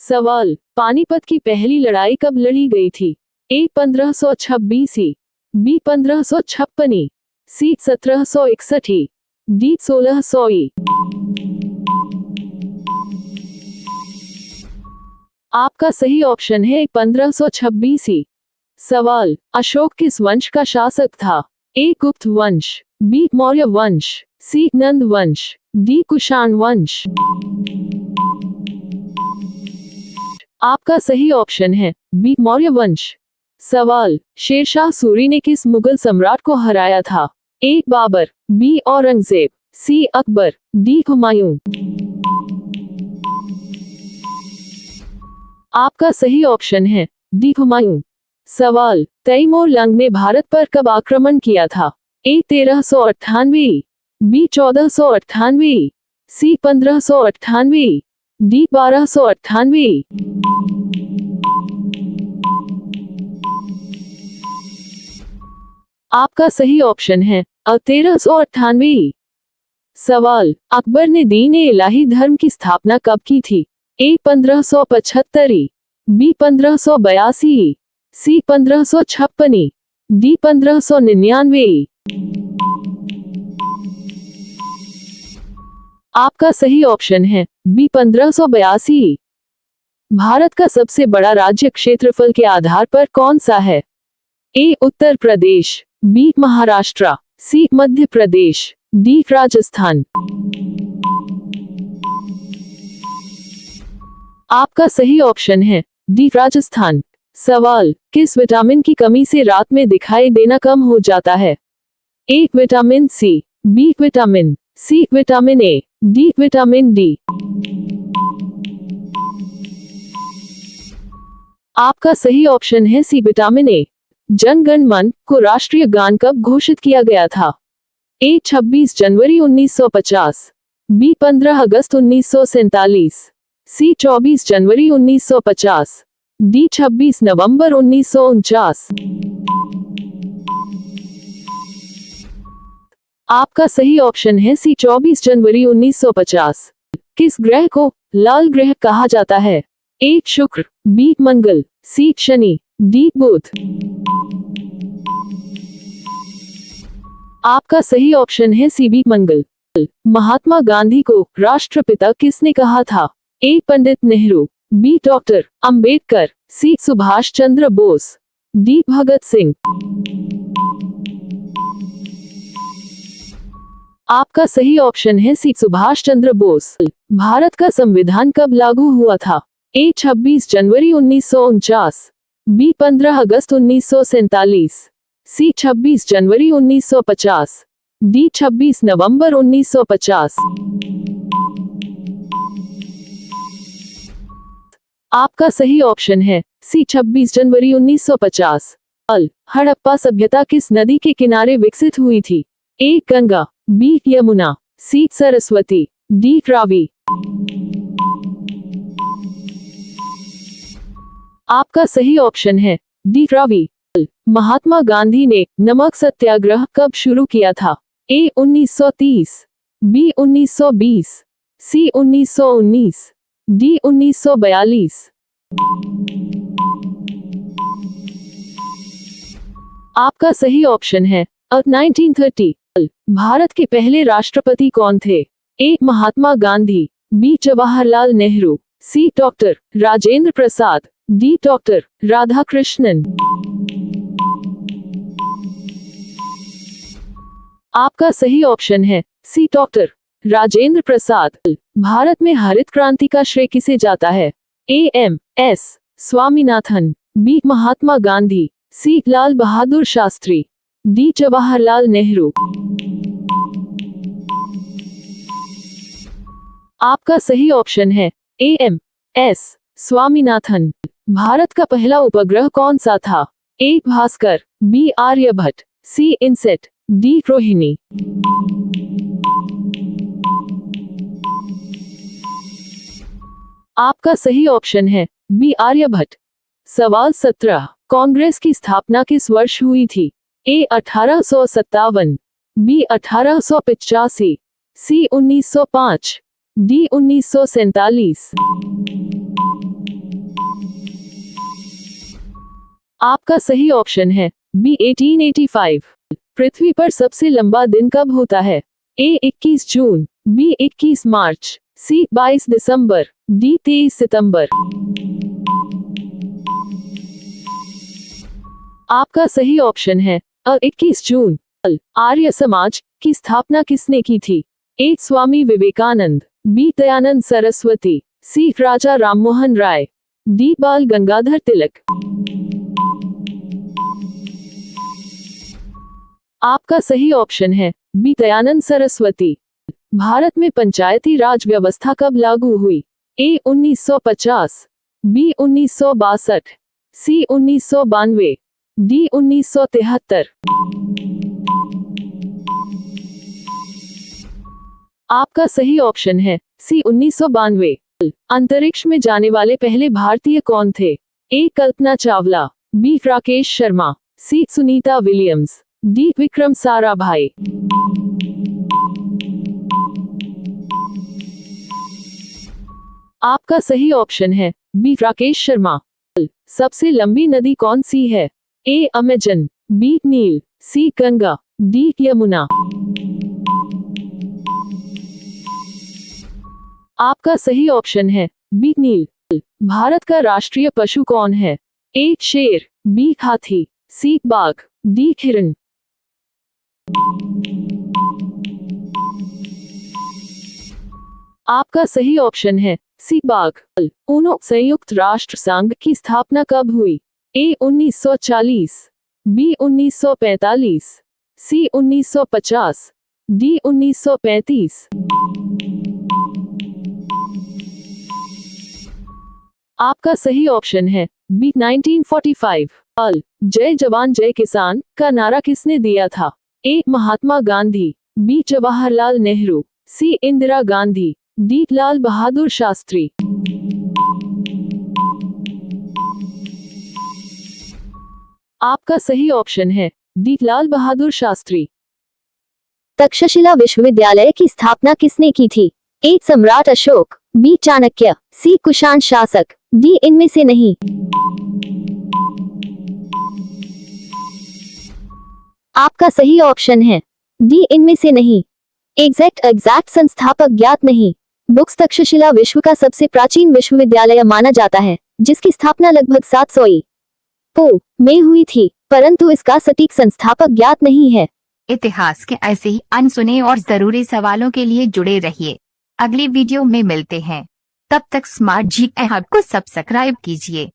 सवाल, पानीपत की पहली लड़ाई कब लड़ी गई थी? ए 1526 ई, बी 1556 ई, सी 1761 ई, डी 1600 ई। आपका सही ऑप्शन है 1526 ई। सवाल, अशोक किस वंश का शासक था? ए गुप्त वंश, बी मौर्य वंश, सी नंद वंश, डी कुषाण वंश। आपका सही ऑप्शन है बी मौर्य वंश। सवाल, शेरशाह सूरी ने किस मुगल सम्राट को हराया था? ए बाबर, बी औरंगजेब, सी अकबर, डी हुमायूं। आपका सही ऑप्शन है डी हुमायूं। सवाल, तैमूर लंग ने भारत पर कब आक्रमण किया था? ए 1398, बी 1498, सी 1598, डी 1298। आपका सही ऑप्शन है 1398। सवाल, अकबर ने दीन-ए इलाही धर्म की स्थापना कब की थी? ए 1575, बी 1582, सी 1556, डी 1599। आपका सही ऑप्शन है बी 1582। भारत का सबसे बड़ा राज्य क्षेत्रफल के आधार पर कौन सा है? ए उत्तर प्रदेश, बी महाराष्ट्र, सी मध्य प्रदेश, डी राजस्थान। आपका सही ऑप्शन है डी राजस्थान। सवाल, किस विटामिन की कमी से रात में दिखाई देना कम हो जाता है? A vitamin C, B vitamin, C vitamin A, D vitamin D. आपका सही ऑप्शन है सी विटामिन ए। जन गण मन को राष्ट्रीय गान कब घोषित किया गया था? ए 26 जनवरी 1950, बी 15 अगस्त 1947, सी 24 जनवरी 1950, डी 26 नवंबर 1949। आपका सही ऑप्शन है सी 24 जनवरी 1950। किस ग्रह को लाल ग्रह कहा जाता है? ए शुक्र, बी मंगल, सी शनि, डी बुध। आपका सही ऑप्शन है सी बी मंगल। महात्मा गांधी को राष्ट्रपिता किसने कहा था? ए पंडित नेहरू, बी डॉक्टर अंबेडकर, सी सुभाष चंद्र बोस, डी भगत सिंह। आपका सही ऑप्शन है सी सुभाष चंद्र बोस। भारत का संविधान कब लागू हुआ था? ए 26 जनवरी 1949, बी 15 अगस्त 1947, सी 26 जनवरी 1950, डी 26 नवंबर 1950। आपका सही ऑप्शन है सी 26 जनवरी 1950। हड़प्पा सभ्यता किस नदी के किनारे विकसित हुई थी? ए गंगा, बी यमुना, सी सरस्वती, डी रावी। आपका सही ऑप्शन है डी रावी। महात्मा गांधी ने नमक सत्याग्रह कब शुरू किया था? ए 1930, बी 1920, सी 1919, डी 1942। आपका सही ऑप्शन है 1930। भारत के पहले राष्ट्रपति कौन थे? A Mahatma Gandhi, B Jawaharlal Nehru, C doctor Rajendra Prasad, D doctor Radhakrishnan. आपका सही ऑप्शन है सी डॉक्टर राजेंद्र प्रसाद। भारत में हरित क्रांति का श्रेय किसे जाता है? A M S Swaminathan, B Mahatma Gandhi, C Lal Bahadur Shastri, D Jawaharlal Nehru. आपका सही ऑप्शन है A M S Swaminathan. Bharat का पहला उपग्रह कौन सा था? A Bhaskar, B Aryabhata, C INSAT, D Rohini. आपका सही ऑप्शन है बी आर्यभट्ट। सवाल 17, कांग्रेस की स्थापना किस वर्ष हुई थी? ए 1857, बी 1885, सी 1905, डी 1947। आपका सही ऑप्शन है बी 1885। पृथ्वी पर सबसे लंबा दिन कब होता है? ए 21 जून, बी 21 मार्च, सी 22 दिसंबर, डी 23 सितंबर। आपका सही ऑप्शन है अ 21 जून। आर्य समाज की स्थापना किसने की थी? ए स्वामी विवेकानंद, बी दयानंद सरस्वती, सी राजा राममोहन राय, डी बाल गंगाधर तिलक। आपका सही ऑप्शन है बी दयानंद सरस्वती। भारत में पंचायती राज व्यवस्था कब लागू हुई? ए 1950, बी 1962, सी 1992, डी 1973। आपका सही ऑप्शन है सी 1992। अंतरिक्ष में जाने वाले पहले भारतीय कौन थे? ए कल्पना चावला, बी राकेश शर्मा, सी सुनीता विलियम्स, डी विक्रम साराभाई। आपका सही ऑप्शन है बी राकेश शर्मा। सबसे लंबी नदी कौन सी है? ए अमेजन, बी नील, सी गंगा, डी यमुना। आपका सही ऑप्शन है बी नील। भारत का राष्ट्रीय पशु कौन है? ए शेर, बी हाथी, सी बाघ, डी हिरण। आपका सही ऑप्शन है सी बाघ। ऊनो संयुक्त राष्ट्र संघ की स्थापना कब हुई? ए 1940, बी 1945, सी 1950, डी 1935। आपका सही ऑप्शन है बी 1945। जय जवान जय किसान का नारा किसने दिया था? ए महात्मा गांधी, बी जवाहरलाल नेहरू, सी इंदिरा गांधी, डी लाल बहादुर शास्त्री। आपका सही ऑप्शन है डी लाल बहादुर शास्त्री। तक्षशिला विश्वविद्यालय की स्थापना किसने की थी? ए सम्राट अशोक, बी चाणक्य, सी कुषाण शासक, डी इनमें से नहीं। आपका सही ऑप्शन है डी इनमें से नहीं। एग्जैक्ट संस्थापक ज्ञात नहीं। बुक्स तक्षशिला विश्व का सबसे प्राचीन विश्वविद्यालय माना जाता है, जिसकी स्थापना लगभग 700 ईपू में हुई थी, परंतु इसका सटीक संस्थापक ज्ञात नहीं है। इतिहास के ऐसे ही अनसुने और जरूरी सवालों के लिए जुड़े रहिए। अगली वीडियो में मिलते हैं। तब तक स्मार्ट जी ऐप को सब्सक्राइब कीजिए।